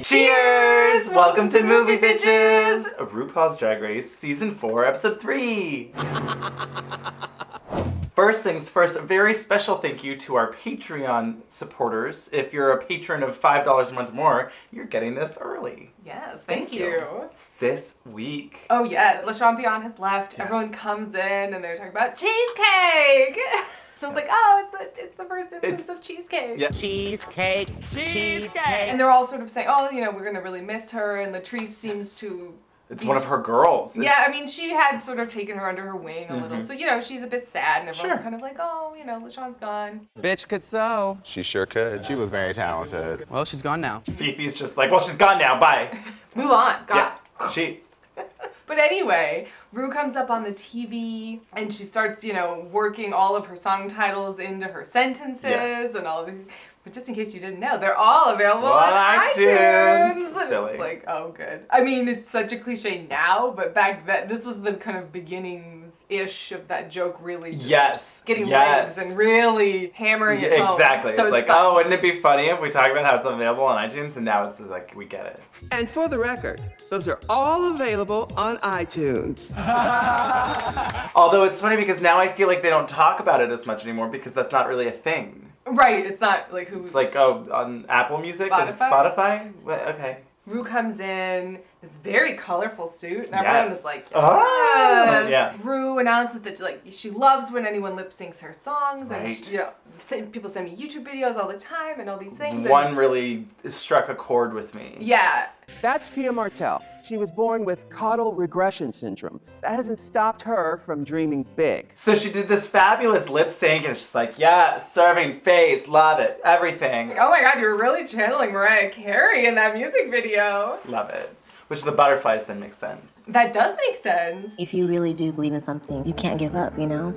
Cheers! Welcome to Movie Bitches! RuPaul's Drag Race Season 4, Episode 3! First things first, a very special thank you to our Patreon supporters. If you're a patron of $5 a month or more, you're getting this early. Yes, thank you. This week. Oh yes, Le Champion has left. Yes. Everyone comes in and they're talking about cheesecake! I was like, oh, it's the first instance of cheesecake. Yeah. Cheesecake. And they're all sort of saying, oh, you know, we're gonna really miss her, and Latrice seems to... It's one of her girls. Yeah, I mean, she had sort of taken her under her wing a little, so, you know, she's a bit sad, and everyone's kind of like, oh, you know, LaShawn's gone. Bitch could sew. She sure could. She was very talented. Well, she's gone now. Fifi's just like, well, she's gone now, bye. Let's move on, God. Yeah, she... But anyway, Ru comes up on the TV and she starts, you know, working all of her song titles into her sentences and all of these. But just in case you didn't know, they're all available on iTunes. Silly. It's like, oh, good. I mean, it's such a cliche now, but back then, this was the kind of beginnings-ish of that joke really just getting legs and really hammering it home. Exactly. So it's like, oh, wouldn't it be funny if we talk about how it's available on iTunes? And now it's like, we get it. And for the record, those are all available on iTunes. Although it's funny because now I feel like they don't talk about it as much anymore because that's not really a thing. Right, it's not like who... It's like, oh, on Apple Music and Spotify? Okay. Ru comes in, this very colorful suit, and everyone is like, yeah. Ru announces that she loves when anyone lip syncs her songs, and Right. people send me YouTube videos all the time and all these things. One really struck a chord with me. Yeah. That's Pia Martell. She was born with caudal regression syndrome. That hasn't stopped her from dreaming big. So she did this fabulous lip sync, and it's just like, yeah, serving face, love it, everything. Oh my God, you're really channeling Mariah Carey in that music video. Love it. Which the butterflies then make sense. That does make sense. If you really do believe in something, you can't give up, you know?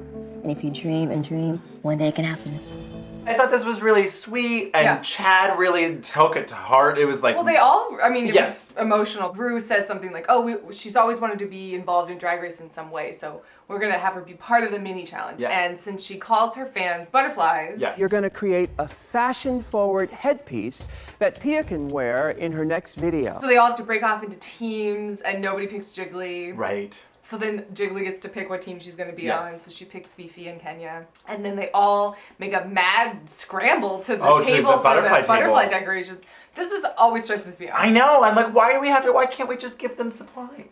And if you dream and dream, one day it can happen. I thought this was really sweet, and Chad really took it to heart. It was like... Well, they all, I mean, it was emotional. Ru said something like, oh, she's always wanted to be involved in Drag Race in some way, so we're going to have her be part of the mini challenge. Yeah. And since she calls her fans butterflies... Yeah. You're going to create a fashion-forward headpiece that Pia can wear in her next video. So they all have to break off into teams, and nobody picks Jiggly. Right. So then Jiggly gets to pick what team she's going to be on, so she picks Fifi and Kenya. And then they all make a mad scramble to the table for the butterfly decorations. This is always stresses me out. I know, I'm like, why can't we just give them supplies?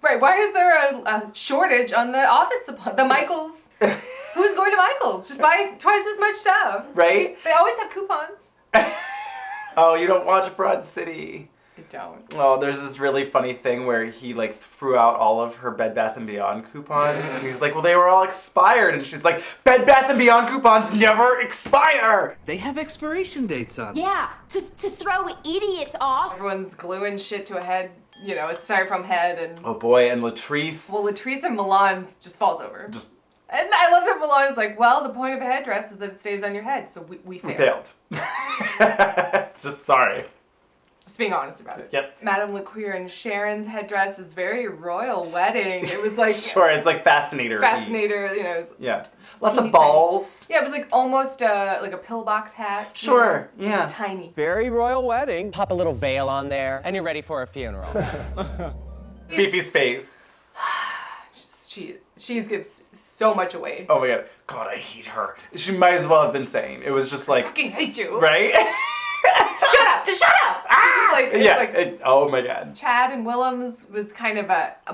Right, why is there a shortage on the office supply? The Michaels. Who's going to Michaels? Just buy twice as much stuff. Right? They always have coupons. Oh, you don't watch Broad City. I don't. Oh, there's this really funny thing where he like threw out all of her Bed Bath & Beyond coupons, and he's like, well, they were all expired, and she's like, Bed Bath & Beyond coupons never expire! They have expiration dates on them. Yeah, to throw idiots off. Everyone's gluing shit to a head, you know, a styrofoam head, and... Oh boy, and Latrice... Well, Latrice and Milan just falls over. And I love that Milan is like, well, the point of a headdress is that it stays on your head, so we failed. Just sorry. Just being honest about it. Yep. Madame LaQueer and Sharon's headdress is very royal wedding. It was like... Sure, it's like Fascinator. Fascinator, you know. Yeah. Lots of balls. Yeah, it was like almost like a pillbox hat. Sure, you know, yeah. like tiny. Very royal wedding. Pop a little veil on there, and you're ready for a funeral. Fifi's face. She gives so much away. Oh my god. God, I hate her. She might as well have been saying. It was just like... I fucking hate you. Right? Shut up! Just shut up! Oh my god. Chad and Willems was kind of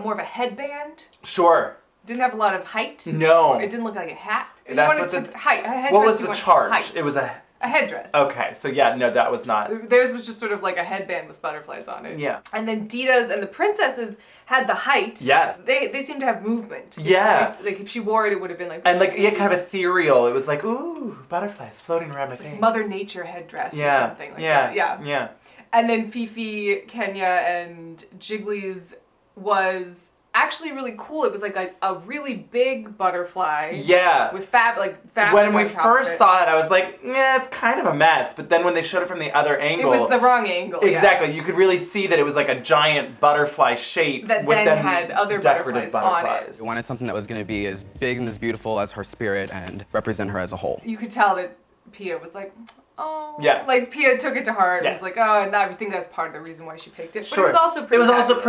more of a headband. Sure. Didn't have a lot of height. No. It didn't look like a hat. That's what the height. A headdress, what was the charge? Height. It was a headdress. Okay, so yeah, no, that was not. Theirs was just sort of like a headband with butterflies on it. Yeah. And then Dita's and the princesses had the height. Yes. They seemed to have movement. Yeah. Like if she wore it, it would have been like... And like, yeah, kind of ethereal. It was like, ooh, butterflies floating around my face. Mother Nature headress or something like that. Yeah. And then Fifi, Kenya, and Jiggly's was actually really cool. It was like a really big butterfly. Yeah. With fabric. When we first saw it, I was like, yeah, it's kind of a mess. But then when they showed it from the other angle. It was the wrong angle. Exactly. Yeah. You could really see that it was like a giant butterfly shape. That with then had other decorative butterflies on it. We wanted something that was going to be as big and as beautiful as her spirit and represent her as a whole. You could tell that Pia was like, oh. Yes. Like, Pia took it to heart and Yes. was like, oh, and I think that's part of the reason why she picked it. But Sure. it was also pretty. It was also fabulous.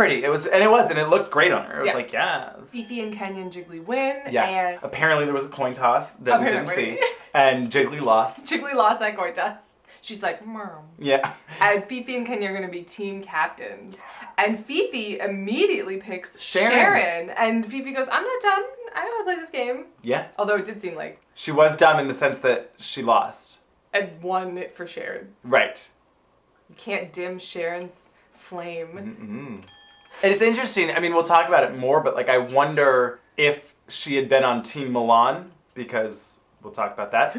pretty. And it looked great on her. It was like, yes. Fifi and Kenya and Jiggly win. Yes. And Apparently there was a coin toss that we didn't Apparently. see. And Jiggly lost. Jiggly lost that coin toss. She's like, Mom. Yeah. And Fifi and Kenya are going to be team captains. And Fifi immediately picks Sharon. Sharon. And Fifi goes, I'm not dumb. I know how to play this game. Yeah. Although it did seem like She was dumb in the sense that she lost. and won it for Sharon. Right. You can't dim Sharon's flame. Mm-hmm. And it's interesting. I mean, we'll talk about it more, but like, I wonder if she had been on Team Milan, because we'll talk about that.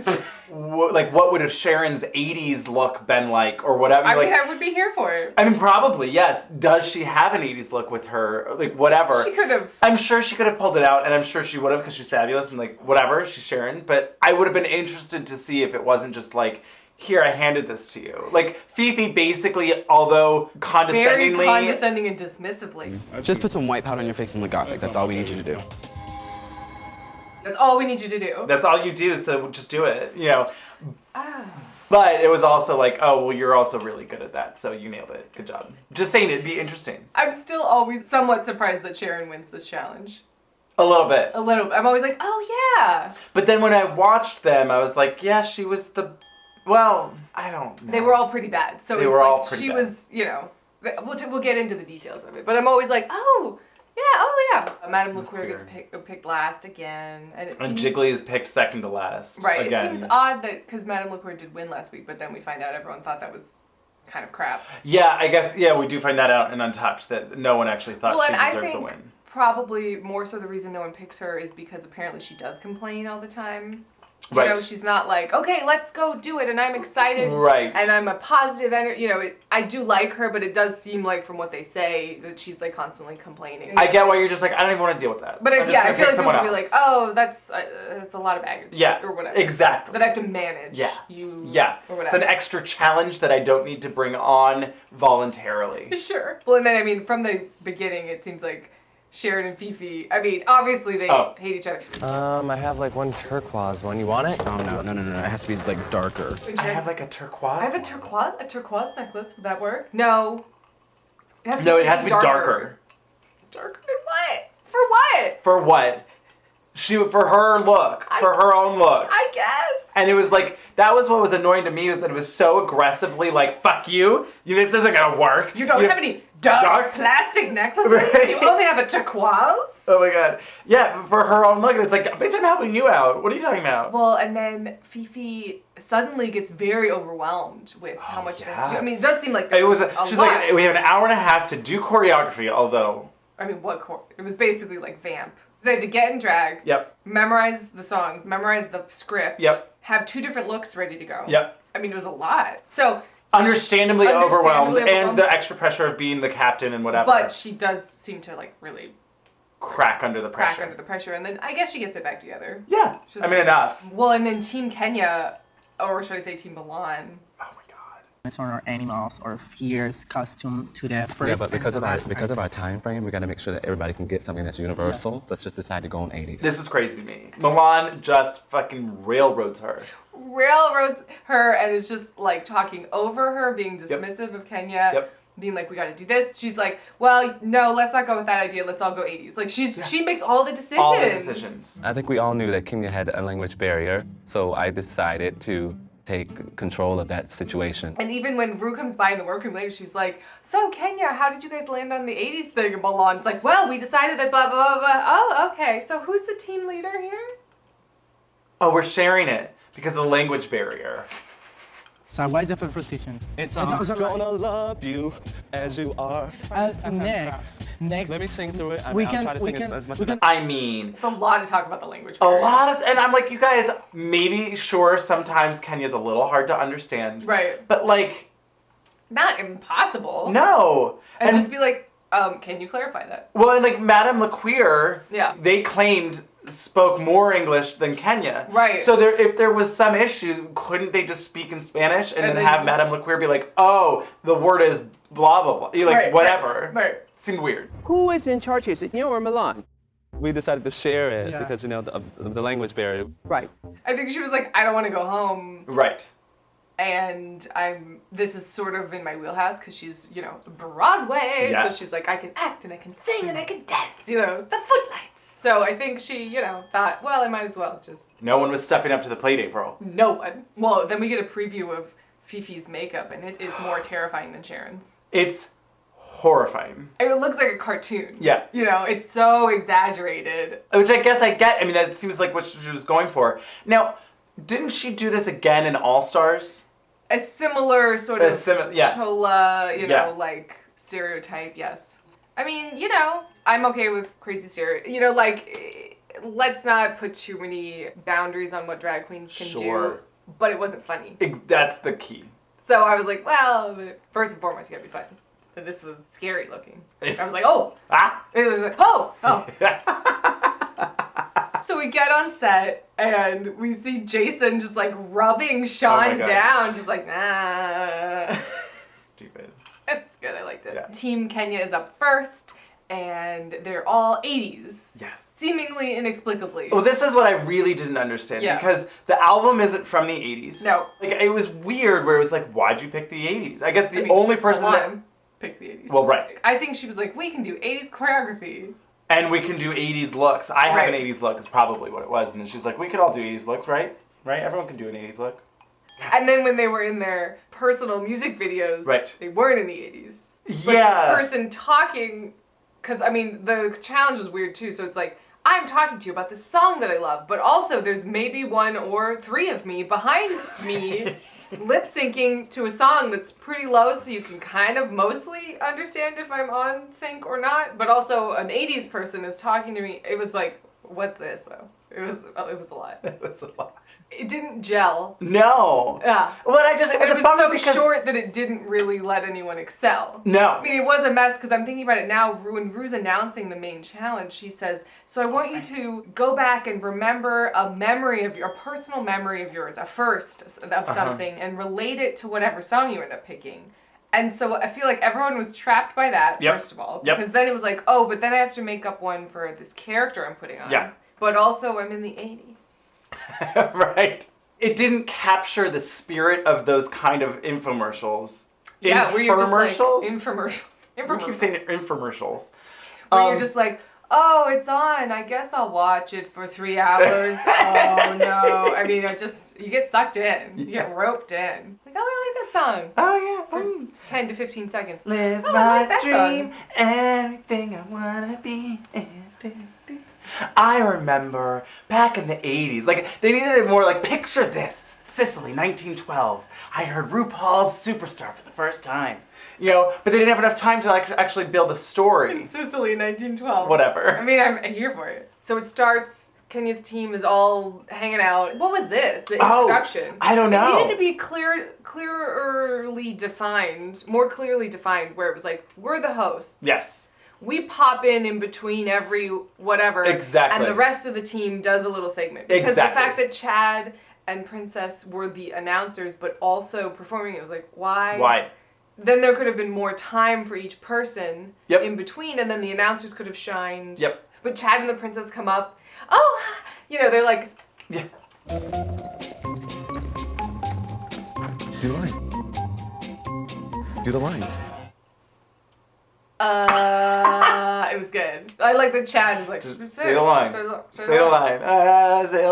What would have Sharon's 80s look been like, or whatever? I mean, I would be here for it. I mean, probably, yes. Does she have an 80s look with her? Like, whatever. She could have. I'm sure she could have pulled it out, and I'm sure she would have, because she's fabulous, and like, whatever, she's Sharon. But I would have been interested to see if it wasn't just like, here, I handed this to you. Like, Fifi basically, although Very condescendingly... condescending and dismissively. Just put some white powder on your face and look gothic. That's all we need you to do. That's all we need you to do. That's all you do, so just do it, you know. Ah. But it was also like, oh, well, you're also really good at that, so you nailed it. Good job. Just saying, it'd be interesting. I'm still always somewhat surprised that Sharon wins this challenge. A little bit. A little bit. I'm always like, oh yeah. But then when I watched them, I was like, yeah, she was the... Well, I don't know. They were all pretty bad. So They it's were like all pretty she bad. was, you know, we'll get into the details of it. But I'm always like, oh yeah. Madame LaQueer gets picked last again. And Jiggly is picked second to last. Right. Again. It seems odd that, because Madame LaQueer did win last week, but then we find out everyone thought that was kind of crap. Yeah, I guess, yeah, we do find that out in Untucked, that no one actually thought she deserved the win. Probably more so the reason no one picks her is because apparently she does complain all the time. You Right. know, she's not like, okay, let's go do it, and I'm excited. Right. And I'm a positive energy. You know, I do like her, but it does seem like, from what they say, that she's like constantly complaining. I get why you're just like, I don't even want to deal with that. But I'm I just feel gonna like pick people someone would be else. like, oh, that's a lot of baggage. Yeah, Or whatever. exactly. That I have to manage. Yeah. Or It's whatever. an extra challenge that I don't need to bring on voluntarily. Sure. Well, and then, I mean, from the beginning, it seems like Sharon and Fifi, I mean, obviously they hate each other. I have like one turquoise one. You want it? Oh, no. It has to be, like, darker. I have like a turquoise. I have a turquoise necklace. Would that work? No. It has to be darker. Darker than what? For what? For what? For her look. For her own look. I guess. And it was like, that was what was annoying to me, was that it was so aggressively like, fuck you. This isn't gonna work. You don't have any dark plastic necklaces? Right. You only have a turquoise? Oh my god. Yeah, for her own look. And it's like, bitch, I'm helping you out. What are you talking about? Well, and then Fifi suddenly gets very overwhelmed with how much they have to do. I mean, it does seem like It was, a she's lot. like, we have an hour and a half to do choreography, although. I mean, it was basically like Vamp. They had to get in drag, Yep. memorize the songs, memorize the script, Yep. have 2 different looks ready to go. Yep. I mean, it was a lot. So Understandably overwhelmed, and the extra pressure of being the captain and whatever. But she does seem to like really crack under the pressure. crack under the pressure, and then I guess she gets it back together. Yeah. She's I mean, enough. Well, and then Team Kenya, or should I say Team Milan? Oh my god. It's on our animals or fears costume to the first. Yeah, but because and of the last our time frame, we got to make sure that everybody can get something that's universal. So let's just decide to go on 80s. This was crazy to me. Milan just fucking railroads her. Railroads her and is just like talking over her, being dismissive of Kenya. Yep. Being like, we gotta do this. She's like, well, no, let's not go with that idea. Let's all go 80s. Like, she makes all the decisions. All the decisions. I think we all knew that Kenya had a language barrier, so I decided to take control of that situation. And even when Ru comes by in the workroom later, she's like, so Kenya, how did you guys land on the 80s thing? And Milan's like, well, we decided that blah, blah, blah, blah. Oh, okay. So who's the team leader here? Oh, we're sharing it because of the language barrier. So why different position? It's gonna love you as you are. next. Let me sing through it. We I'll can- try to we sing can- as much we as I can- I mean, It's a lot to talk about the language a barrier. lot of, and I'm like, you guys, maybe, sure, sometimes Kenya's a little hard to understand. Right. But like, Not impossible. no. And just be like, can you clarify that? Well, and like Madame LaQueer, Yeah. they claimed spoke more English than Kenya. Right. So if there was some issue, couldn't they just speak in Spanish and then have Madame LaQueer be like, oh, the word is blah, blah, blah. You're like, Right, whatever. Right. Seemed weird. Who is in charge here? Is it you or Milan? We decided to share it because, you know, the language barrier. Right. I think she was like, I don't want to go home. Right. And this is sort of in my wheelhouse because she's, you know, Broadway. Yes. So she's like, I can act and I can sing and I can dance, you know, the footlights. So I think she, you know, thought, well, I might as well just. No one was stepping up to the plate, April. No one. Well, then we get a preview of Fifi's makeup and it is more terrifying than Sharon's. It's horrifying. It looks like a cartoon. Yeah. You know, it's so exaggerated. Which I guess I get. I mean, that seems like what she was going for. Now, didn't she do this again in All Stars? A similar sort of yeah. chola, you know, like stereotype, yes. I mean, you know, I'm okay with crazy stereotype. You know, like, let's not put too many boundaries on what drag queens can do. But it wasn't funny. That's the key. So I was like, well, first and foremost, you gotta be funny. And this was scary looking. I was like, oh. Ah. It was like, oh. So we get on set and we see Jason just like rubbing Sean down, just like, nah. Stupid. It's good, I liked it. Yeah. Team Kenya is up first and they're all 80s. Yes. Seemingly inexplicably. Well, this is what I really didn't understand because the album isn't from the 80s. No. Like, it was weird where it was like, why'd you pick the 80s? I guess the only person that picked the 80s. Well, right. I think she was like, we can do 80s choreography. And we can do 80s looks. I have an 80s look is probably what it was. And then she's like, we could all do 80s looks, right? Right? Everyone can do an 80s look. And then when they were in their personal music videos, they weren't in the 80s. But Yeah. the person talking, because, I mean, the challenge was weird too. So it's like, I'm talking to you about this song that I love, but also there's maybe one or three of me behind me lip syncing to a song that's pretty low so you can kind of mostly understand if I'm on sync or not, but also an 80s person is talking to me. It was like, what's this though? It was a lot. It was a lot. It didn't gel. No. Yeah. Well, it was a bummer so because short that it didn't really let anyone excel. No. I mean, it was a mess because I'm thinking about it now. When Ru's announcing the main challenge, she says, so I want you to go back and remember a memory of your personal memory of yours, a first of something, and relate it to whatever song you end up picking. And so I feel like everyone was trapped by that, first of all. Because then it was like, oh, but then I have to make up one for this character I'm putting on. Yeah. But also I'm in the 80s. Right. It didn't capture the spirit of those kind of infomercials. Yeah, where you're just like, infomercials? infomercials. We keep saying infomercials. Where you're just like, oh, it's on. I guess I'll watch it for 3 hours. Oh, no. I mean, you get sucked in. You get roped in. Like, oh, I like that song. Oh, yeah. For 10 to 15 seconds. Live I my like that dream, song. everything I wanna be. I remember back in the 80s, like, they needed it more like, picture this, Sicily, 1912. I heard RuPaul's Superstar for the first time. You know, but they didn't have enough time to actually build a story. Sicily, 1912. Whatever. I mean, I'm here for it. So it starts, Kenya's team is all hanging out. What was this? The introduction. I don't know. It needed to be clearly defined, more clearly defined, where it was like, we're the hosts. Yes. We pop in between every whatever. Exactly. And the rest of the team does a little segment. Because the Exactly. fact that Chad and Princess were the announcers, but also performing, it was like, why? Why? Then there could have been more time for each person in between, and then the announcers could have shined. Yep. But Chad and the Princess come up. Oh, you know, they're like. Yeah. Do the line. Do the lines. It was good. I like that Chad is like, say the line. Say the line. Say the line. Say the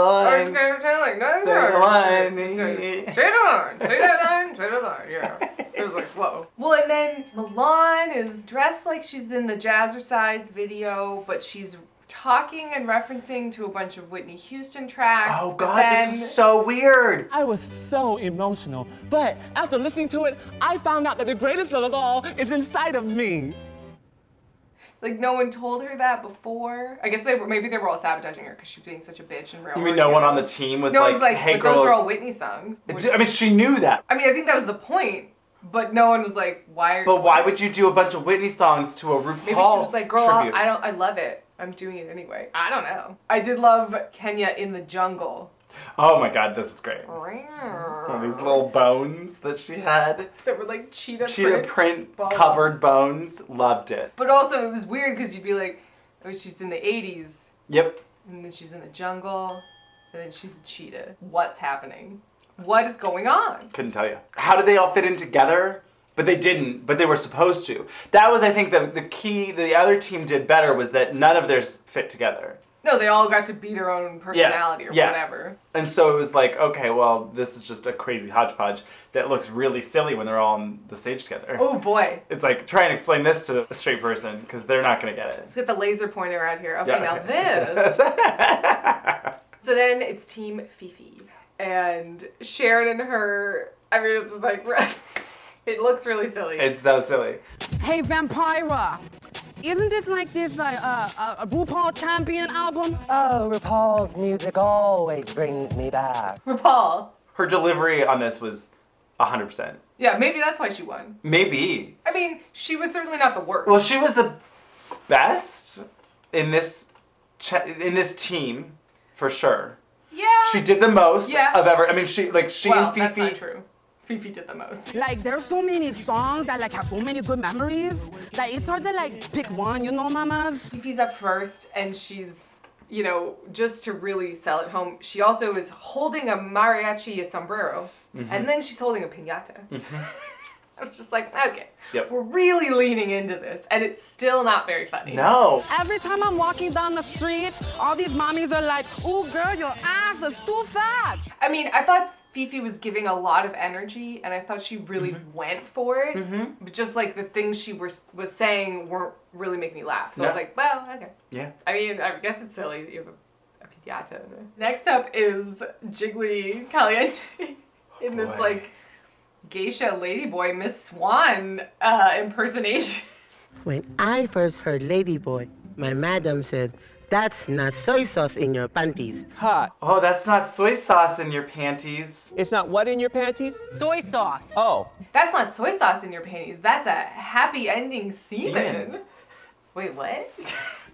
line. Yeah. It was like, whoa. Well, and then Milan is dressed like she's in the Jazzercise video, but she's talking and referencing to a bunch of Whitney Houston tracks. Oh God, this was so weird. I was so emotional, but after listening to it, I found out that the greatest love of all is inside of me. Like, no one told her that before. I guess maybe they were all sabotaging her because she was being such a bitch in real life. You mean no one on the team was like, hey but girl. those are all Whitney songs. I mean, she knew that. I mean, I think that was the point. But no one was like, why? But why would you do a bunch of Whitney songs to a RuPaul Maybe she was like, girl, tribute? I love it. I'm doing it anyway. I don't know. I did love Kenya in the jungle. Oh my God, this is great. Oh, these little bones that she had. That were like cheetah print bones. covered bones. Loved it. But also it was weird because you'd be like, oh, she's in the 80s. Yep. And then she's in the jungle. And then she's a cheetah. What's happening? What is going on? Couldn't tell you. How did they all fit in together? But they didn't, but they were supposed to. That was, I think, the key the other team did better was that none of theirs fit together. No, they all got to be their own personality or whatever. And so it was like, okay, well, this is just a crazy hodgepodge that looks really silly when they're all on the stage together. Oh, boy. It's like, try and explain this to a straight person, because they're not going to get it. Let's get the laser pointer out here. Okay, Yeah, now okay. this. So then it's Team Fifi. And Sharon and her, I mean, it's just like, it looks really silly. It's so silly. Hey, Vampira, isn't this like this a RuPaul champion album? Oh, RuPaul's music always brings me back. RuPaul. Her delivery on this was 100%. Yeah, maybe that's why she won. Maybe. I mean, she was certainly not the worst. Well, she was the best in this team, for sure. Yeah. She did the most of ever. I mean, she well, and Fifi. That's not true. Fifi did the most. Like, there's so many songs that like have so many good memories. Like, it's hard to like pick one, you know, mamas? Fifi's up first, and she's, you know, just to really sell it home, she also is holding a mariachi sombrero, and then she's holding a piñata. I was just like, okay, we're really leaning into this, and it's still not very funny. No. Every time I'm walking down the street, all these mommies are like, ooh, girl, your ass is too fat. I mean, I thought Fifi was giving a lot of energy, and I thought she really went for it, but just like the things she was saying weren't really making me laugh. So I was like, well, okay. Yeah. I mean, I guess it's silly that you have a piñata. Next up is Jiggly Caliente in this like geisha ladyboy Miss Swan impersonation. When I first heard ladyboy, my madam said, "That's not soy sauce in your panties." Hot. Oh, that's not soy sauce in your panties. It's not what in your panties? Soy sauce. Oh. That's not soy sauce in your panties. That's a happy ending semen. Wait, what?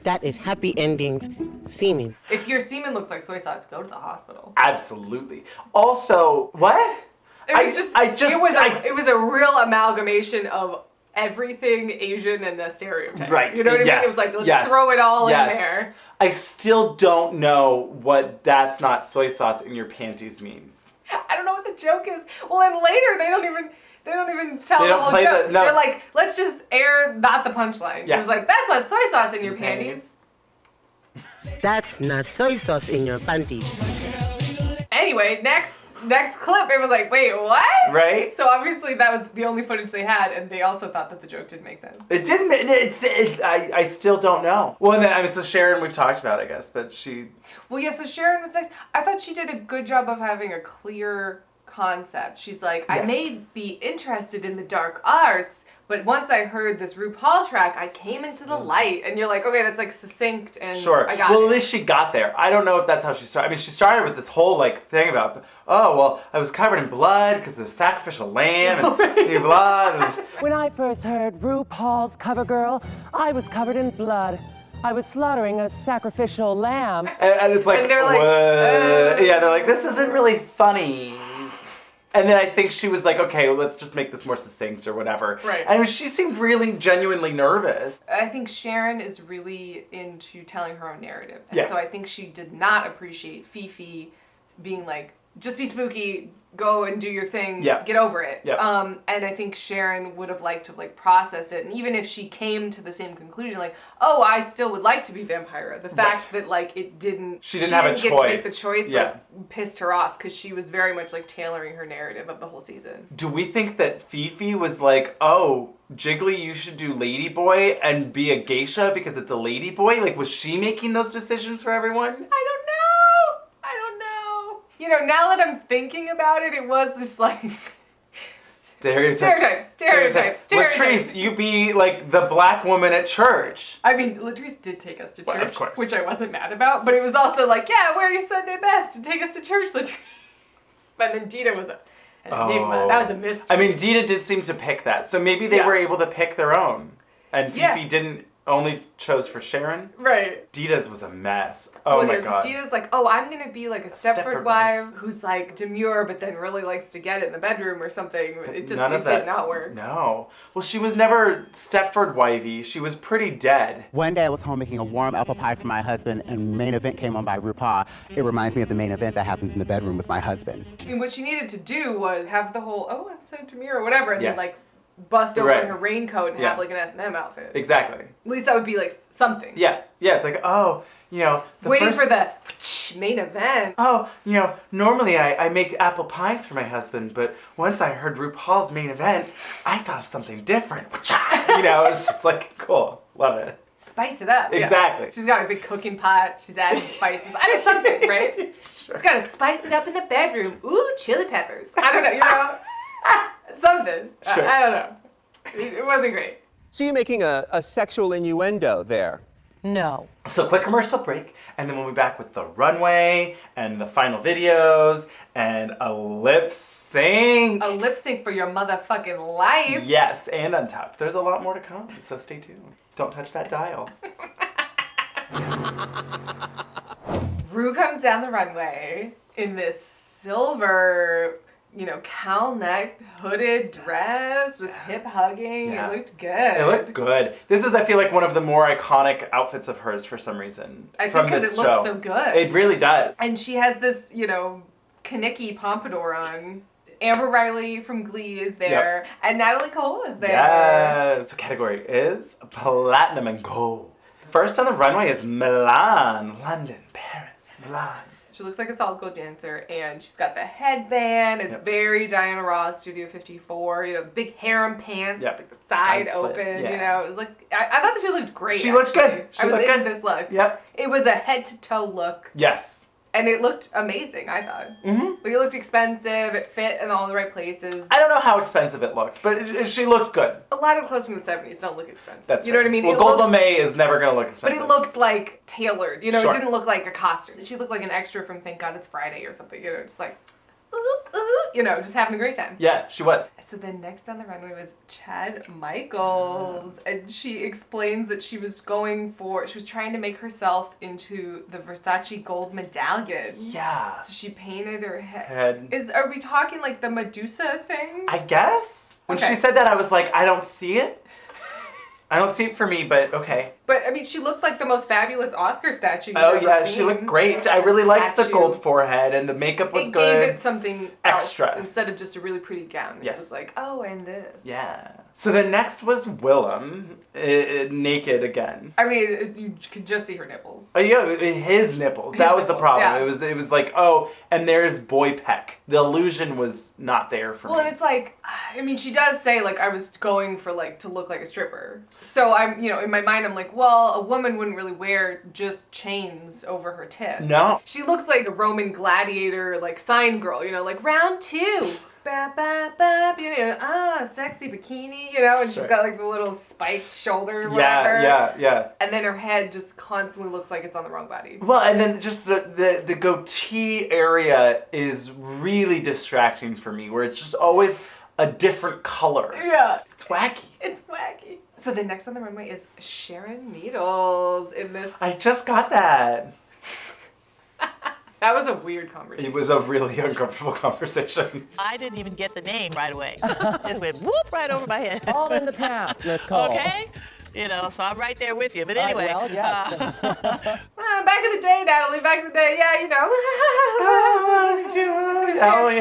That is happy endings semen. If your semen looks like soy sauce, go to the hospital. Absolutely. Also, what? It was a real amalgamation of everything Asian and the stereotype. Right. You know what I mean? It was like, let's throw it all in there. I still don't know what "that's not soy sauce in your panties" means. I don't know what the joke is. Well, and later they don't even tell the whole joke. They're like, let's just air not the punchline. Yeah. It was like, that's not soy sauce in your panties. That's not soy sauce in your panties. Anyway, next clip, it was like, wait, what? Right? So obviously that was the only footage they had, and they also thought that the joke didn't make sense. It didn't. I still don't know. Well, and then, I mean, so Sharon, we've talked about, I guess, but she. Well, yeah. So Sharon was nice. I thought she did a good job of having a clear concept. She's like, I may be interested in the dark arts, but once I heard this RuPaul track, I came into the light. And you're like, okay, that's like succinct, and I got it. Well, at least she got there. I don't know if that's how she started. I mean, she started with this whole like thing about, oh, well, I was covered in blood because of the sacrificial lamb and blood. When I first heard RuPaul's Cover Girl, I was covered in blood. I was slaughtering a sacrificial lamb. And it's like, and they're like, yeah, they're like, this isn't really funny. And then I think she was like, okay, well, let's just make this more succinct or whatever. Right. I mean, she seemed really genuinely nervous. I think Sharon is really into telling her own narrative. And so I think she did not appreciate Fifi being like, just be spooky, go and do your thing, get over it. And I think Sharon would have liked to like process it. And even if she came to the same conclusion, like, oh, I still would like to be Vampira. The fact that like she didn't have a get to choice. make the choice like pissed her off, because she was very much like tailoring her narrative of the whole season. Do we think that Fifi was like, oh, Jiggly, you should do Ladyboy and be a geisha because it's a ladyboy? Like, was she making those decisions for everyone? I don't know. You know, now that I'm thinking about it, it was just like stereotypes. Latrice, you be like the black woman at church. I mean, Latrice did take us to church, of course. which I wasn't mad about, but it was also like, yeah, wear your Sunday best and take us to church, Latrice. But then Dita was an enigma. That was a mystery. I mean, Dita did seem to pick that, so maybe they were able to pick their own, and Fifi didn't only chose for Sharon. Right. Dita's was a mess. Oh my god. Dita's like, oh, I'm gonna be like a Stepford wife who's like demure, but then really likes to get it in the bedroom or something. It just did not work. No. Well, she was never Stepford wifey. She was pretty dead. One day I was home making a warm apple pie for my husband, and Main Event came on by RuPaul. It reminds me of the main event that happens in the bedroom with my husband. I mean, what she needed to do was have the whole, oh, I'm so demure or whatever, and then like bust open her raincoat and have like an S&M outfit. Exactly. At least that would be like something. Yeah. Yeah. It's like, oh, you know, waiting for the main event. Oh, you know, normally I make apple pies for my husband, but once I heard RuPaul's main event, I thought of something different. You know, it's just like, cool. Love it. Spice it up. Exactly. Yeah. She's got a big cooking pot. She's adding spices. I did something, right? Sure. It's got to spice it up in the bedroom. Ooh, chili peppers. I don't know, you know? Something. Sure. I don't know. It wasn't great. So you're making a sexual innuendo there. No. So quick commercial break, and then we'll be back with the runway and the final videos and a lip sync. A lip sync for your motherfucking life. Yes, and Untucked. There's a lot more to come, so stay tuned. Don't touch that dial. Ru comes down the runway in this silver, you know, cowl neck, hooded dress, this hip hugging. Yeah. It looked good. It looked good. This is, I feel like, one of the more iconic outfits of hers for some reason. I think because it looks so good. It really does. And she has this, you know, Kaneki pompadour on. Amber Riley from Glee is there, and Natalie Cole is there. Yeah. So category is platinum and gold. First on the runway is Milan, London, Paris, Milan. She looks like a solid gold dancer, and she's got the headband. It's very Diana Ross, Studio 54. You know, big harem pants, like the side open. You know, it was like I thought that she looked great. She looked good. I was into this look. Yep. It was a head to toe look. Yes. And it looked amazing, I thought. Mm-hmm. Like, it looked expensive. It fit in all the right places. I don't know how expensive it looked, but she looked good. A lot of clothes from the 70s don't look expensive. That's you know what I mean? Well, Gold Lame is never going to look expensive. But it looked like tailored. You know, Sure. It didn't look like a costume. She looked like an extra from Thank God It's Friday or something. You know, just like, you know, just having a great time. Yeah, she was. So then next on the runway was Chad Michaels. And she explains that she was trying to make herself into the Versace gold medallion. Yeah. So she painted her head. Are we talking like the Medusa thing? I guess. When she said that, I was like, I don't see it. I don't see it for me, but okay. But, I mean, she looked like the most fabulous Oscar statue you've ever seen. She looked great. I really liked the gold forehead, and the makeup was good. It gave it something extra else instead of just a really pretty gown. It was like, oh, and this. Yeah. So then next was Willem, naked again. I mean, you could just see her nipples. Oh yeah, his nipples. That was the problem. Yeah. It was like, oh, and there's boy peck. The illusion was not there for me. Well, and it's like, I mean, she does say, like, I was going for, like, to look like a stripper. So I'm, you know, in my mind, I'm like, well, a woman wouldn't really wear just chains over her tits. No. She looks like a Roman gladiator, like, sign girl, you know, like, round 2. Ba, ba, ba, you know, sexy bikini, you know, and she's got like the little spiked shoulder, whatever. Yeah. And then her head just constantly looks like it's on the wrong body. Well, and then just the goatee area is really distracting for me, where it's just always a different color. Yeah. It's wacky. It's wacky. So the next on the runway is Sharon Needles in this. I just got that. That was a weird conversation. It was a really uncomfortable conversation. I didn't even get the name right away. It went whoop right over my head. All in the past, let's call. Okay? You know, so I'm right there with you. But anyway. Well, yes. Back in the day, Natalie, back in the day, yeah, you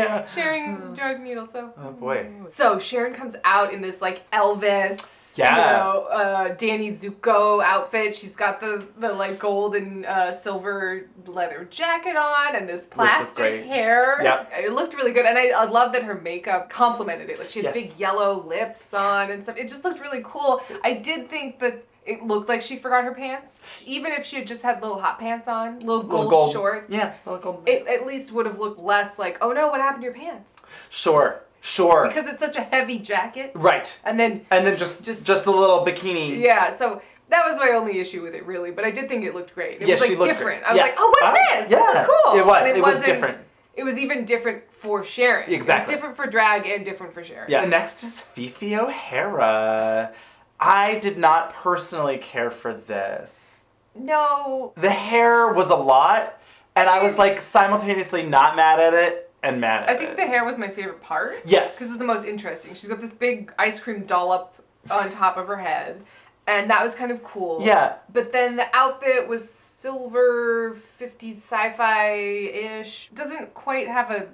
know. Sharing drug needles, so. Oh, boy. So Sharon comes out in this, like, Elvis, you know, Danny Zuko outfit. She's got the like, gold and silver leather jacket on and this plastic hair. Yep. It looked really good. And I love that her makeup complemented it. Like, she had big yellow lips on and stuff. It just looked really cool. I did think that it looked like she forgot her pants. Even if she had just had little hot pants on, little gold shorts. Yeah, little gold. It at least would have looked less like, oh no, what happened to your pants? Sure. Because it's such a heavy jacket. Right. And then just a little bikini. Yeah, so that was my only issue with it, really. But I did think it looked great. It was like different. Great. I was like, oh, what's this? This is cool. It was. And it was different. It was even different for Sharon. Exactly. It was different for drag and different for Sharon. Yeah. The next is Fifi O'Hara. I did not personally care for this. No. The hair was a lot, and I was like simultaneously not mad at it and mad at it. I think the hair was my favorite part. Yes. Because it's the most interesting. She's got this big ice cream dollop on top of her head, and that was kind of cool. Yeah. But then the outfit was silver, 50s sci-fi-ish. Doesn't quite have a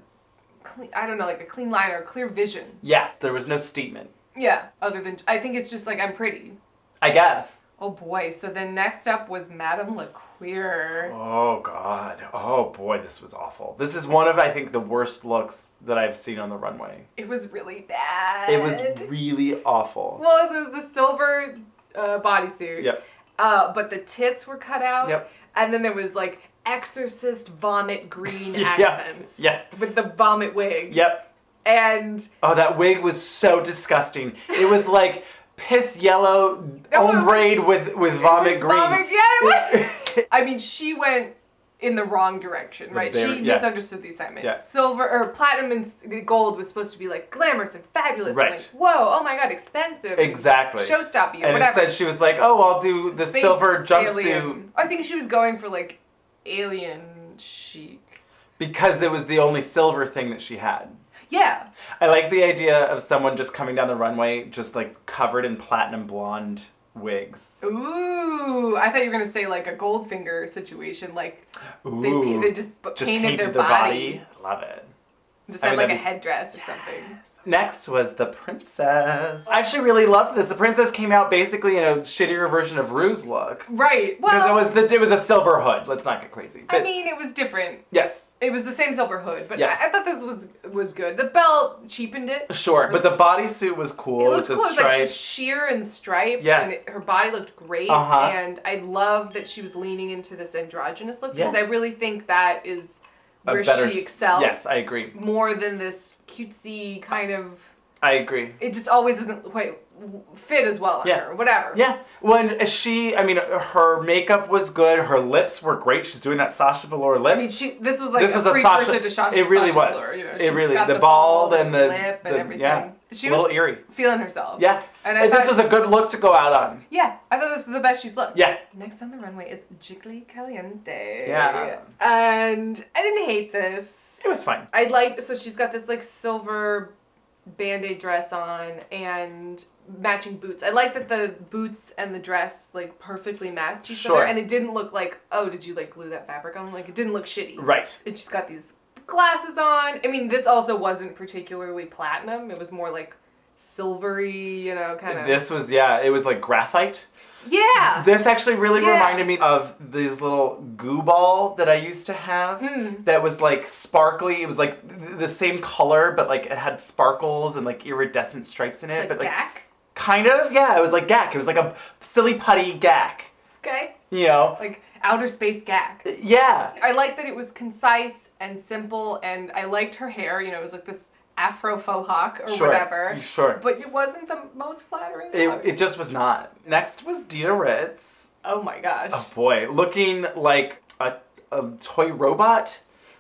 clean, I don't know, like a clean line or a clear vision. Yes, there was no statement. Yeah, other than, I think it's just like, I'm pretty. I guess. Oh boy, so then next up was Madame LaQueer. Oh God. Oh boy, this was awful. This is one of, I think, the worst looks that I've seen on the runway. It was really bad. It was really awful. Well, it was the silver bodysuit. Yep. But the tits were cut out. Yep. And then there was like Exorcist vomit green Yeah. accents. Yeah. With the vomit wig. Yep. And oh, that wig was so disgusting. It was like piss yellow ombre with vomit green. Vomit, yeah, it was. I mean, she went in the wrong direction, right? She misunderstood the assignment. Yeah. Silver or platinum and gold was supposed to be like glamorous and fabulous. Right. And like, whoa, oh my god, expensive. Exactly. Showstoppy or and whatever. instead she was like, oh, I'll do the Space silver jumpsuit. alien. I think she was going for like alien chic. Because it was the only silver thing that she had. Yeah. I like the idea of someone just coming down the runway just like covered in platinum blonde wigs. Ooh, I thought you were gonna say like a Goldfinger situation, like Ooh, they just painted their body. Love it. Just had like a headdress or something. Next was the princess. I actually really loved this. The princess came out basically in a shittier version of Ru's look. Right. Well, because it was a silver hood. Let's not get crazy. I mean, it was different. Yes. It was the same silver hood, but Yeah. I thought this was good. The belt cheapened it. Sure, but the bodysuit was cool. It looked with cool. the It was like stripes. sheer and striped, Yeah. and her body looked great. Uh-huh. And I love that she was leaning into this androgynous look Yeah. because I really think that is where better she excels. Yes, I agree. More than this cutesy kind of. I agree. It just always doesn't quite fit as well on her. Whatever. Yeah. When her makeup was good. Her lips were great. She's doing that Sasha Velour lip. I mean, this was like a precursor to Sasha. It really Sasha was. Velour, you know, It really got the bald and the lip and everything. Yeah. She a little was eerie. Feeling herself. Yeah. And this was a good look to go out on. Yeah, I thought this was the best she's looked. Yeah. Next on the runway is Jiggly Caliente. Yeah. And I didn't hate this. It was fine. So she's got this like silver Band-Aid dress on and matching boots. I like that the boots and the dress like perfectly matched each other, and it didn't look like, oh, did you like glue that fabric on? Like it didn't look shitty. Right. And she's got these glasses on. I mean, this also wasn't particularly platinum. It was more like silvery, you know, kind of. This was it was like graphite. Yeah. This actually really reminded me of this little goo ball that I used to have that was like sparkly. It was like the same color, but like it had sparkles and like iridescent stripes in it. Like but gack? Kind of, yeah. It was like gack. It was like a silly putty gack. Okay. You know? Like outer space gack. Yeah. I liked that it was concise and simple, and I liked her hair. You know, it was like this Afro faux hawk or whatever. Sure. But it wasn't the most flattering look. It just was not. Next was Dita Ritz. Oh my gosh. Oh boy. Looking like a toy robot.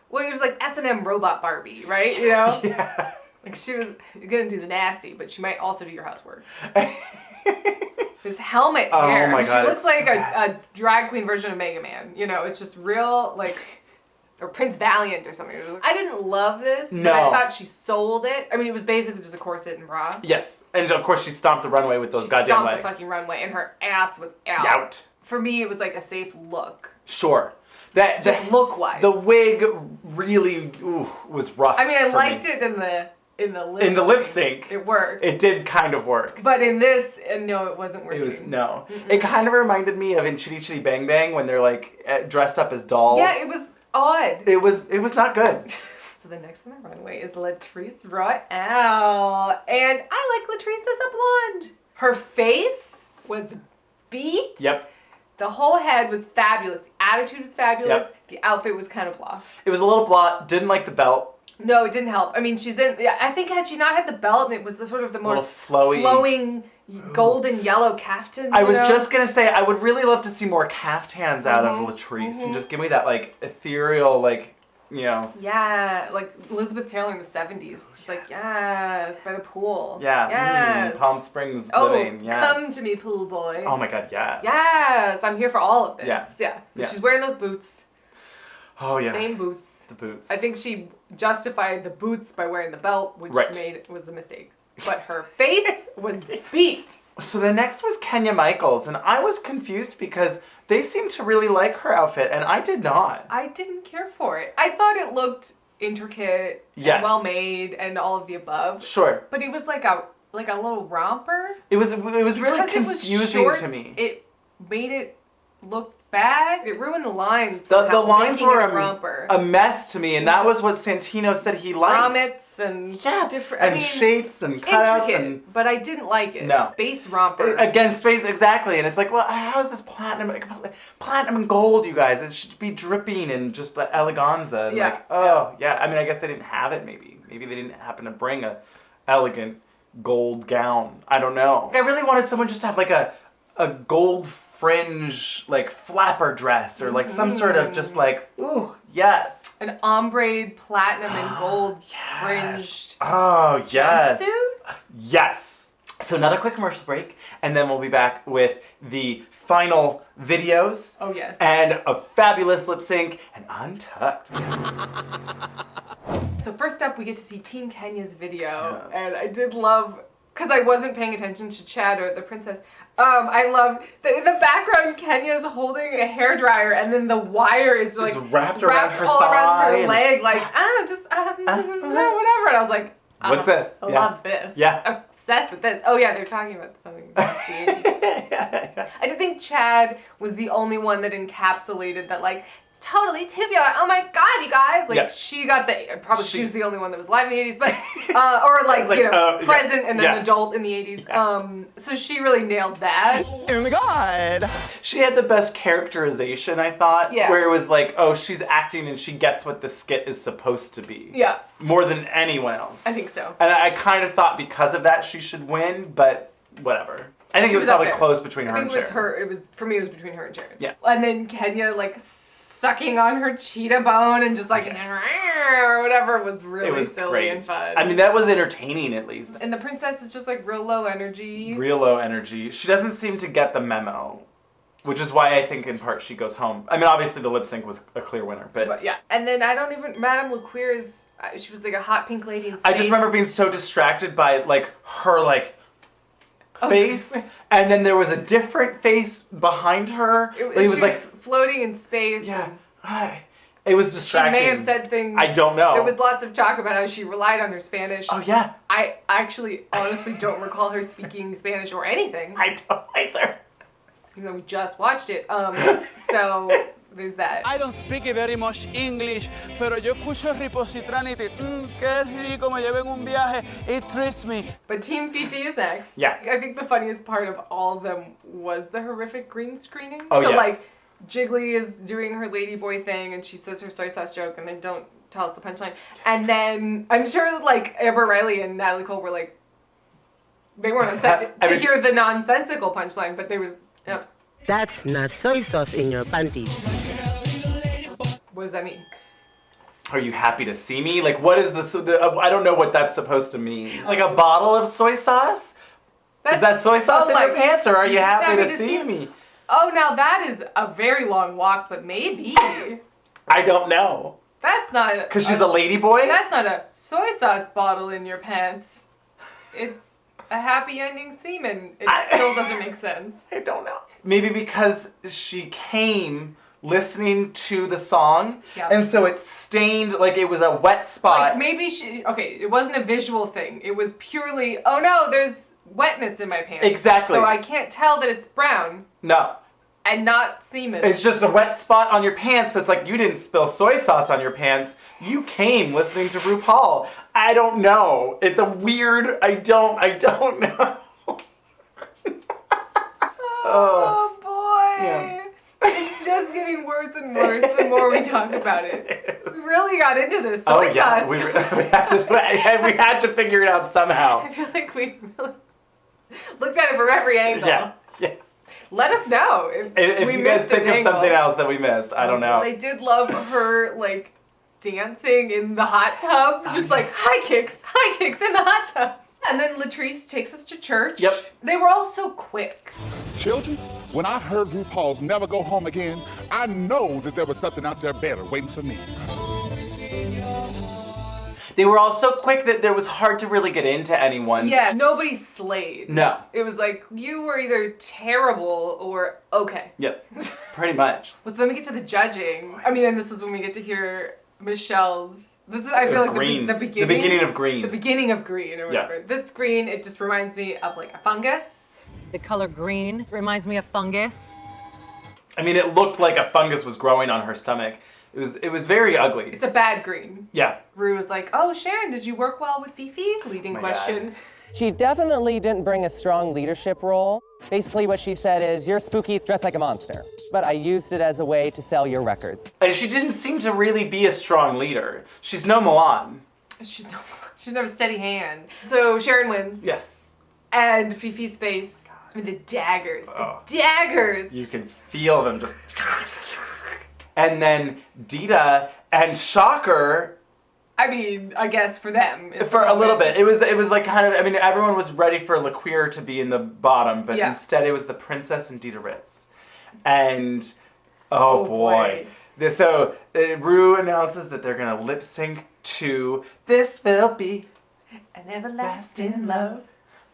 Well, it was like S&M robot Barbie, right? You know? Yeah. Like you're gonna do the nasty, but she might also do your housework. This helmet hair. Oh my God, She looks like a drag queen version of Mega Man. You know, it's just real like... Or Prince Valiant or something. I didn't love this, but I thought she sold it. I mean, it was basically just a corset and bra. Yes, and of course she stomped the runway with those goddamn legs. She stomped the fucking runway, and her ass was out. For me, it was like a safe look. Sure. Just look-wise. The wig really was rough. I mean, I liked it in the lip sync. In the lip sync. It worked. It did kind of work. But in this, no, it wasn't working. It was, no. It kind of reminded me of in Chitty Chitty Bang Bang when they're like dressed up as dolls. Yeah, it was odd. It was not good. So the next on the runway is Latrice Royale. And I like Latrice as a blonde. Her face was beat. Yep. The whole head was fabulous. The attitude was fabulous. Yep. The outfit was kind of blah. It was a little blah. Didn't like the belt. No, it didn't help. I mean, I think had she not had the belt, and it was sort of the more flowing golden yellow caftan. I was just gonna say, I would really love to see more caftans out of Latrice, and just give me that like ethereal, like you know. Yeah, like Elizabeth Taylor in the 70s. Just like, yes, by the pool. Yeah. Yes. Palm Springs Oh, living. Yes. come to me, pool boy. Oh my God, yes. Yes, I'm here for all of this. Yes. Yeah. Yeah. She's wearing those boots. Oh yeah. Same boots. The boots. I think she justified the boots by wearing the belt, which was a mistake. But her face was beat. So the next was Kenya Michaels, and I was confused because they seemed to really like her outfit, and I did not. I didn't care for it. I thought it looked intricate and well made and all of the above. Sure. But it was like a little romper. It was really confusing to me. It made it look bad. It ruined the lines. The lines were a a mess to me, and that was what Santino said he liked. Grommets and different and shapes and cutouts and. But I didn't like it. No. Space romper. Again, space exactly, and it's like, well, how is this platinum and gold, you guys? It should be dripping in just the eleganza. And I mean, I guess they didn't have it. Maybe they didn't happen to bring a elegant gold gown. I don't know. I really wanted someone just to have like a gold fringe, like flapper dress, or like some sort of just like, ooh, yes. An ombre platinum and gold fringed yes. jumpsuit? Yes. So another quick commercial break, and then we'll be back with the final videos. Oh, yes. And a fabulous lip sync and Untucked. So first up, we get to see Team Kenya's video, and I did love, because I wasn't paying attention to Chad or the princess, I love that in the background, Kenya's holding a hairdryer, and then the wire is like wrapped around her all around her thigh leg, like, whatever. And I was like, what's this? I love this. Yeah. Obsessed with this. Oh yeah, they're talking about something. I did think Chad was the only one that encapsulated that, like, totally tubular. Oh my God, you guys! Like she got the she was the only one that was live in the 80s, but or like you know present and an adult in the 80s. So she really nailed that. Oh my God! She had the best characterization, I thought. Yeah. Where it was like, oh, she's acting and she gets what the skit is supposed to be. Yeah. More than anyone else. I think so. And I kind of thought because of that she should win, but whatever. I think it was probably close between her and Sharon. For me, it was between her and Sharon. Yeah. And then Kenya like sucking on her cheetah bone and just like or whatever was really silly and fun. I mean, that was entertaining at least. And the princess is just like real low energy. Real low energy. She doesn't seem to get the memo, which is why I think in part she goes home. I mean, obviously the lip sync was a clear winner, but yeah. And then Madame LaQueer is she was like a hot pink lady in space. I just remember being so distracted by like her face, and then there was a different face behind her. It was like floating in space. Yeah, it was distracting. She may have said things. I don't know. There was lots of talk about how she relied on her Spanish. Oh yeah. I actually honestly don't recall her speaking Spanish or anything. I don't either. Even though we just watched it. So there's that. I don't speak very much English, pero yo escucho reciprocity. Qué rico, me llevé en un viaje. It treats me. But Team Fifi is next. Yeah. I think the funniest part of all of them was the horrific green screening. Oh, so yes. like Jiggly is doing her ladyboy thing and she says her soy sauce joke and they don't tell us the punchline. And then I'm sure like Amber Riley and Natalie Cole were like, they weren't on set to hear the nonsensical punchline, but there was, That's not soy sauce in your panties. What does that mean? Are you happy to see me? Like, what is I don't know what that's supposed to mean. Like a bottle of soy sauce? Is that soy sauce in your pants, or are you happy to see me? Oh, now that is a very long walk, but maybe. I don't know. That's not... Because she's a lady boy? That's not a soy sauce bottle in your pants. It's a happy ending semen. It still doesn't make sense. I don't know. Maybe because she came listening to the song, and so it stained, like it was a wet spot. Like maybe it wasn't a visual thing. It was purely, oh no, there's wetness in my pants. Exactly. So I can't tell that it's brown. No. And not semen. It's just a wet spot on your pants, so it's like you didn't spill soy sauce on your pants. You came listening to RuPaul. I don't know. It's a weird, I don't know. Oh boy. Yeah. It's just getting worse and worse the more we talk about it. We really got into this soy sauce. We had to figure it out somehow. I feel like we really looked at it from every angle. Yeah. Let us know if we you missed guys think an of angle. something else that we missed. I don't know. But I did love her dancing in the hot tub. Just like high kicks in the hot tub. And then Latrice takes us to church. Yep. They were all so quick. Children, when I heard RuPaul's Never Go Home Again, I know that there was something out there better waiting for me. They were all so quick that it was hard to really get into anyone. Yeah, nobody slayed. No. It was like, you were either terrible or okay. Yep, pretty much. Well, so then we get to the judging. I mean, and this is when we get to hear Michelle's. This is, I feel like Green. the beginning. The beginning of Green. The beginning of Green or whatever. Yeah. This green, it just reminds me of like a fungus. The color green reminds me of fungus. I mean, it looked like a fungus was growing on her stomach. It was very ugly. It's a bad green. Yeah. Rue was like, oh, Sharon, did you work well with Fifi? Leading question. She definitely didn't bring a strong leadership role. Basically what she said is, you're spooky, dress like a monster. But I used it as a way to sell your records. And she didn't seem to really be a strong leader. She's no Milan. She doesn't have a steady hand. So Sharon wins. Yes. And Fifi's face, I mean, the daggers. Oh. The daggers. You can feel them just... And then Dita and Shocker... I mean, I guess for them. For a little bit. It was like kind of... I mean, everyone was ready for LaQueer to be in the bottom, but instead it was the Princess and Dita Ritz. And... Oh boy. So, Rue announces that they're going to lip sync to This Will Be An Everlasting Love.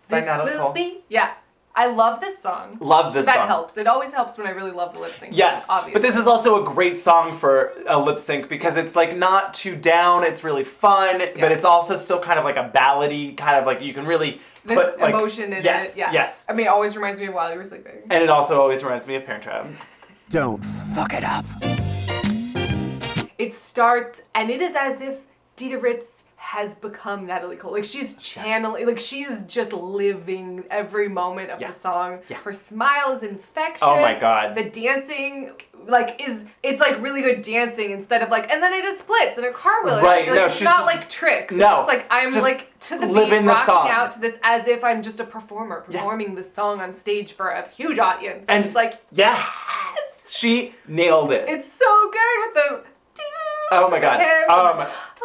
by This Natalie will Cole. be. Yeah. I love this song. Love this so that song. helps. It always helps when I really love the lip sync. Yes, obviously. but this is also a great song for a lip sync because it's like not too down, it's really fun, but it's also still kind of like a ballady, kind of like you can really There's put like, emotion in it. Yes. I mean, it always reminds me of While You Were Sleeping. And it also always reminds me of Parent Trap. Don't fuck it up. It starts, and it is as if Dita Ritz has become Natalie Cole. Like, she's channeling, like, she is just living every moment of the song. Yeah. Her smile is infectious. Oh my God. The dancing, like, it's like really good dancing instead of like, and then it just splits and a cartwheel. Right, Like, no, it's she's not just- like tricks. no, It's just like, I'm just like to the beat, living the rocking song. out to this as if I'm just a performer, performing the song on stage for a huge audience. And it's like, yeah, she nailed it. it's so good with the, Oh my God. hair. Oh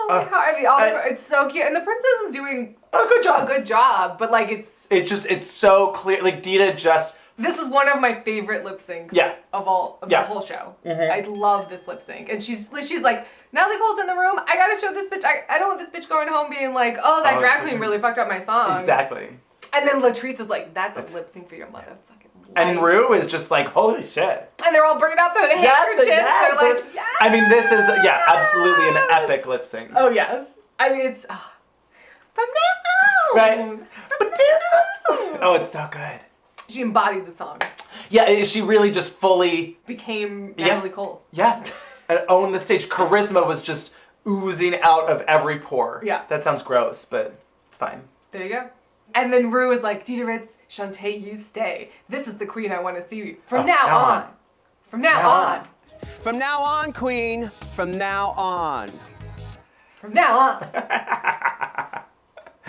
my God! I mean, it's so cute, and the princess is doing a good job. A good job, but like it's so clear. Like Dita just. This is one of my favorite lip syncs. Of the whole show. Mhm. I love this lip sync, and she's like, Natalie Cole's in the room. I gotta show this bitch. I don't want this bitch going home being like, oh, that drag queen really fucked up my song. Exactly. And then Latrice is like, that's a lip sync for your motherfucking life. And Rue is just like, holy shit. And they're all bringing out the handkerchiefs. They're like, yes. I mean, this is absolutely an epic lip sync. Oh yes. I mean, it's from now on. Right. Oh, it's so good. She embodied the song. Yeah, she really just fully Became Natalie Cole. Yeah, and owned the stage. Charisma was just oozing out of every pore. Yeah. That sounds gross, but it's fine. There you go. And then Rue is like, Dita Ritz, Shantae, you stay. This is the queen I want to see from now on. From now on. From now on, queen. From now on. From now on.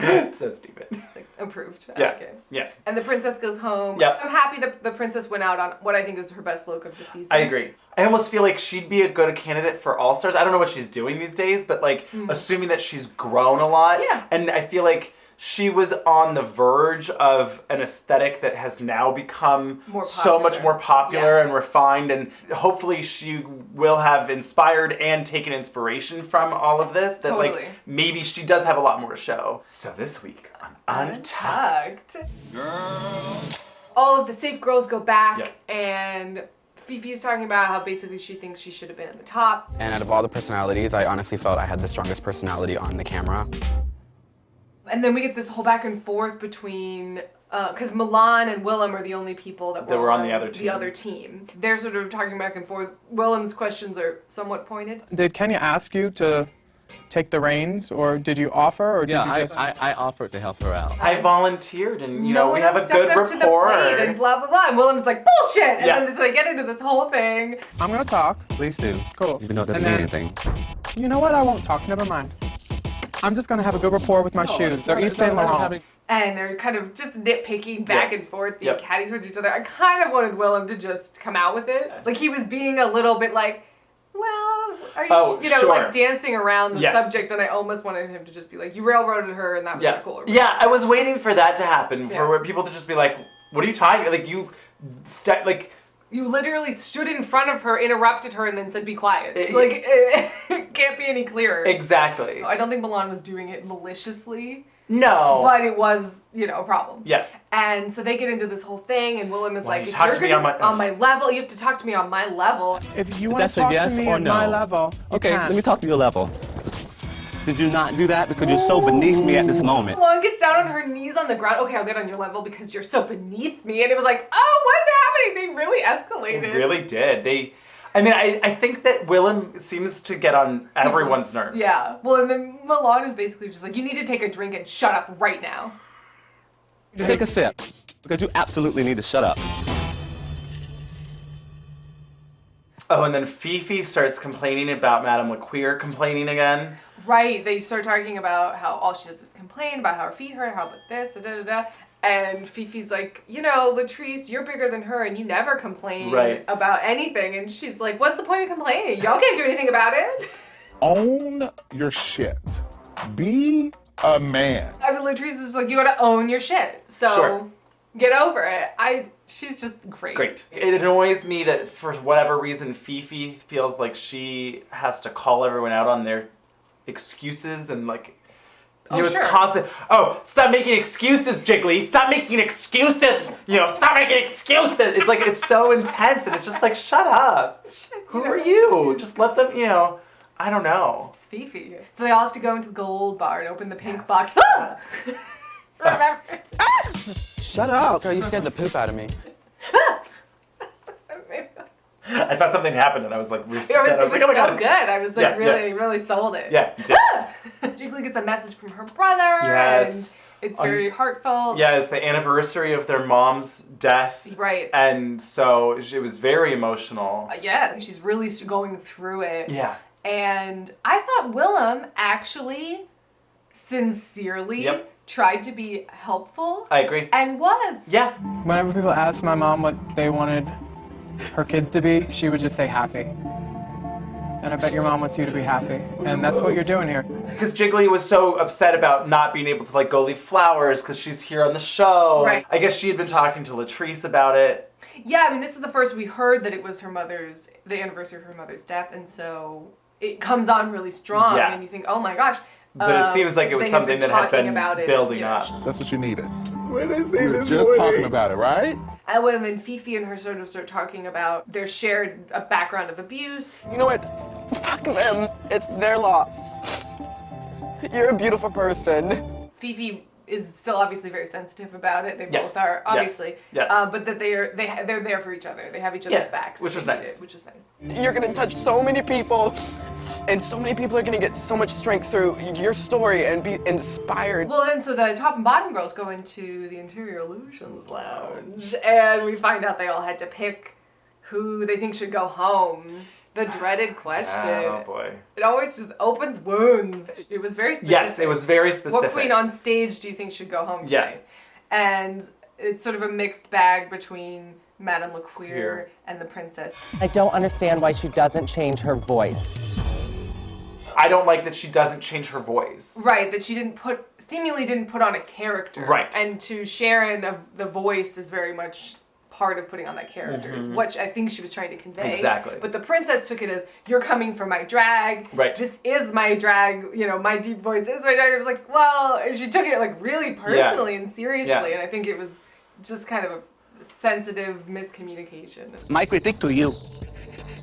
It's so stupid. Like, approved. I Yeah. like it. Yeah. And the princess goes home. Yep. I'm happy that the princess went out on what I think is her best look of the season. I agree. I almost feel like she'd be a good candidate for All Stars. I don't know what she's doing these days, but like assuming that she's grown a lot. Yeah. And I feel like she was on the verge of an aesthetic that has now become so much more popular and refined, and hopefully she will have inspired and taken inspiration from all of this, that like maybe she does have a lot more to show. So this week on Untucked. All of the safe girls go back and Fifi is talking about how basically she thinks she should have been at the top. And out of all the personalities, I honestly felt I had the strongest personality on the camera. And then we get this whole back and forth between, because Milan and Willem are the only people that were on the other team. The other team. They're sort of talking back and forth. Willem's questions are somewhat pointed. Did Kenya ask you to take the reins, or did you offer, or did you just... I offered to help her out. I volunteered, and you no know we one have a else good stepped up to the rapport. plate and blah blah blah. And Willem's like bullshit, and Yeah. then they get into this whole thing. I'm gonna talk. Please do. Cool. Even though it doesn't And mean then- anything. You know what? I won't talk. Never mind. I'm just gonna have a good rapport with my shoes. They're Yves Saint Laurent. And they're kind of just nitpicking back and forth, being catty towards each other. I kind of wanted Willem to just come out with it. Like he was being a little bit like, well, are you, sure. like dancing around the Yes. subject, and I almost wanted him to just be like, you railroaded her, and that was not cool. Yeah, I was waiting for that to happen, Yeah. for people to just be like, what are you talking, like, you, You literally stood in front of her, interrupted her, and then said, be quiet. It can't be any clearer. Exactly. I don't think Milan was doing it maliciously. No. But it was, a problem. Yeah. And so they get into this whole thing, and Willem is Well, like, you if talk you're to me gonna on my- on my level, you have to talk to me on my level. If you want That's to a talk yes to me or at no? my level, Okay, you let can. me talk to your level. Did you not do that because you're so beneath me at this moment? Milan gets down on her knees on the ground. Okay, I'll get on your level because you're so beneath me. And it was like, oh, what's happening? They really escalated. It really did. I think that Willem seems to get on everyone's nerves. Yeah. Well, and then Milan is basically just like, you need to take a drink and shut up right now. Take a sip, because you absolutely need to shut up. Oh, and then Fifi starts complaining about Madame LaQueer complaining again. Right. They start talking about how all she does is complain about how her feet hurt, how about this, da da da. And Fifi's like, Latrice, you're bigger than her and you never complain about anything. And she's like, what's the point of complaining? Y'all can't do anything about it. Own your shit. Be a man. I mean, Latrice is just like, you gotta own your shit. So get over it. She's just great. Great. It annoys me that for whatever reason Fifi feels like she has to call everyone out on their excuses and it's constant. Oh, stop making excuses, Jiggly. Stop making excuses. Stop making excuses. It's like it's so intense, and it's just like, shut up. Who are you? Just let them. I don't know. It's Fifi. So they all have to go into the gold bar and open the pink box. Remember? Shut up, girl. You scared the poop out of me. I thought something happened, and I was like, It was so good. I was like, Yeah, really sold it. Yeah, you did. Jiggly gets a message from her brother. Yes. And it's very heartfelt. Yeah, it's the anniversary of their mom's death. Right. And so it was very emotional. Yes, she's really going through it. Yeah. And I thought Willem actually sincerely tried to be helpful. I agree. And was. Yeah. Whenever people asked my mom what they wanted her kids to be, she would just say happy. And I bet your mom wants you to be happy. And that's what you're doing here. Because Jiggly was so upset about not being able to go leave flowers because she's here on the show. Right. I guess she had been talking to Latrice about it. Yeah, I mean, this is the first we heard that it was the anniversary of her mother's death, and so it comes on really strong, and you think, oh my gosh. But it seems like it was something that had been building up. That's what you needed. When I say We were this just morning. talking about it, right? And then Fifi and her sort of start talking about their shared background of abuse. You know what? Fuck them. It's their loss. You're a beautiful person. Fifi is still obviously very sensitive about it. They Yes. both are, obviously. Yes. But that they're there for each other. They have each other's backs. Which was They need nice. it, which was nice. You're gonna touch so many people, and so many people are gonna get so much strength through your story and be inspired. Well, then, so the top and bottom girls go into the Interior Illusions Lounge, and we find out they all had to pick who they think should go home. The dreaded question. Oh boy. It always just opens wounds. It was very specific. Yes, it was very specific. What queen on stage do you think should go home today? And it's sort of a mixed bag between Madame LaQueer and the princess. I don't understand why she doesn't change her voice. I don't like that she doesn't change her voice. Right, that she seemingly didn't put on a character. Right. And to Sharon, the voice is very much part of putting on that character, which I think she was trying to convey. Exactly. But the princess took it as, you're coming for my drag. Right. This is my drag, my deep voice is my drag. It was like, well, she took it really personally and seriously. Yeah. And I think it was just kind of a sensitive miscommunication. My critique to you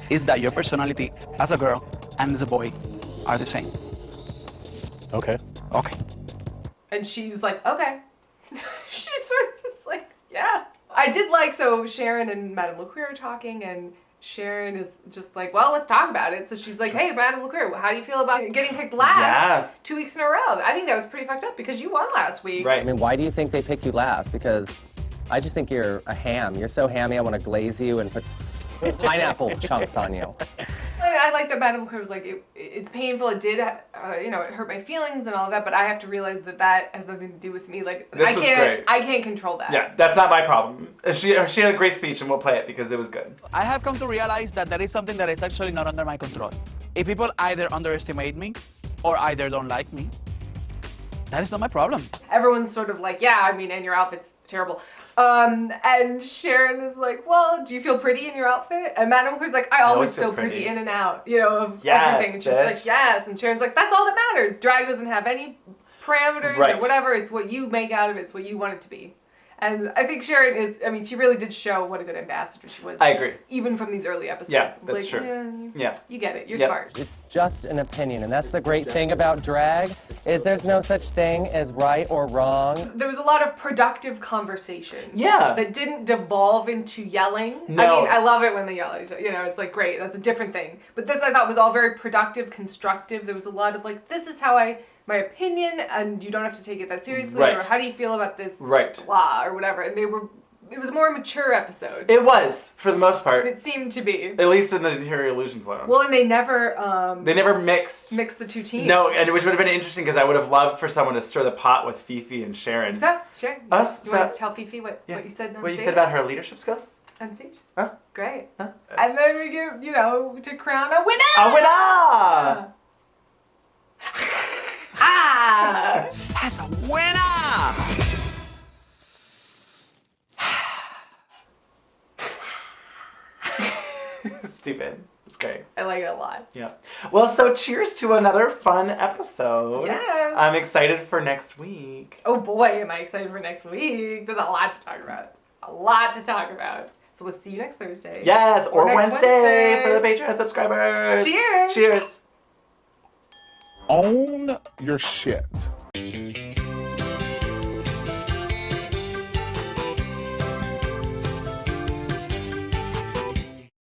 is that your personality as a girl and as a boy are the same. Okay. Okay. And she's like, okay. She's sort of just like, yeah. I did so Sharon and Madame LaQueer are talking, and Sharon is just like, well, let's talk about it. So she's like, hey, Madame LaQueer, how do you feel about getting picked last 2 weeks in a row? I think that was pretty fucked up because you won last week. Right. I mean, why do you think they pick you last? Because I just think you're a ham. You're so hammy, I want to glaze you and put pineapple chunks on you. I like that Madame Claire was like, it's painful, it did, it hurt my feelings and all that, but I have to realize that has nothing to do with me. Like, This was great. I can't control that. Yeah, that's not my problem. She had a great speech, and we'll play it because it was good. I have come to realize that there is something that is actually not under my control. If people either underestimate me or either don't like me, that is not my problem. Everyone's sort of like, yeah, I mean, and your outfit's terrible. And Sharon is like, well, do you feel pretty in your outfit? And Madame Claire's like, I always feel pretty in and out, of everything. And she's like, yes. And Sharon's like, that's all that matters. Drag doesn't have any parameters or whatever. It's what you make out of it. It's what you want it to be. And I think Sharon she really did show what a good ambassador she was. I agree. Even from these early episodes. Yeah, that's true. Yeah. You get it. You're smart. It's just an opinion, and that's the great thing about drag, is there's no such thing as right or wrong. There was a lot of productive conversation. Yeah. That didn't devolve into yelling. No. I mean, I love it when they yell at each other. It's like, great, that's a different thing. But this I thought was all very productive, constructive. There was a lot of like, this is how my opinion, and you don't have to take it that seriously, or how do you feel about this, blah, or whatever. And it was a more mature episode. It was, for the most part. It seemed to be. At least in the Interior Illusions Lounge. Well, and they never mixed the two teams. No, and which would have been interesting because I would have loved for someone to stir the pot with Fifi and Sharon. So, Sharon, you want to tell Fifi what you said on stage? What you said about her leadership skills? On stage? Huh? Great. Huh? And then we get, to crown a winner! A winner! Ah! That's a winner! Stupid. It's great. I like it a lot. Yeah. Well, so cheers to another fun episode. Yes. I'm excited for next week. Oh boy, am I excited for next week. There's a lot to talk about. A lot to talk about. So we'll see you next Thursday. Yes, or next Wednesday for the Patreon subscribers. Cheers. Cheers. Own your shit.